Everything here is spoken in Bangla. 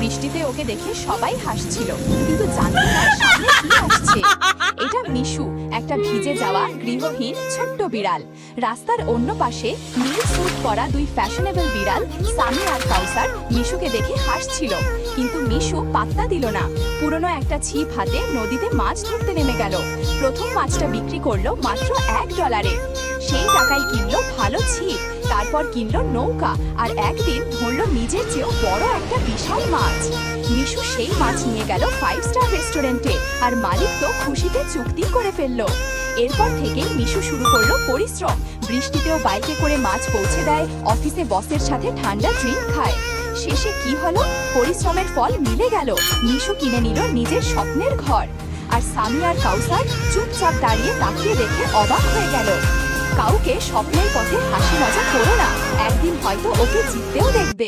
বৃষ্টিতে ওকে দেখে সবাই হাসছিল, কিন্তু জানতো না সামনে কি আসছে। এটা মিশু, একটা ভিজে যাওয়া গৃহহীন ছোট্ট বিড়াল। রাস্তার অন্য পাশে নীল স্যুট পরা দুই ফ্যাশনেবল বিড়াল সামি আর কাউসার মিশুকে দেখে হাসছিল, কিন্তু মিশু পাত্তা দিল না। পুরনো একটা ছিপ হাতে নদীতে মাছ ধরতে নেমে গেল। প্রথম মাছটা বিক্রি করলো মাত্র $1। সেই টাকায় কিনলো ভালো ছিপ, তারপর কিনলো নৌকা, আর একদিন ধরলো নিজের চেয়েও বড় একটা বিশাল মাছ। মিশু সেই মাছ নিয়ে গেল 5 স্টার রেস্টুরেন্টে, আর মালিক তো খুশিতে চুক্তি করে ফেললো। এরপর থেকে মিশু শুরু করলো পরিশ্রম। বৃষ্টিতেও বাইকে করে মাছ পৌঁছে দেয়, অফিসে বসের সাথে ঠান্ডা ড্রিঙ্ক খায়। শেষে কি হলো? পরিশ্রমের ফল মিলে গেল। মিশু কিনে নিল নিজের স্বপ্নের ঘর, আর সামি আর কাউসার চুপচাপ দাঁড়িয়ে তাকিয়ে দেখে অবাক হয়ে গেল। কাউকে স্বপ্নের পথে হাসি মজা করো না, একদিন হয়তো ওকে জিততেও দেখবে।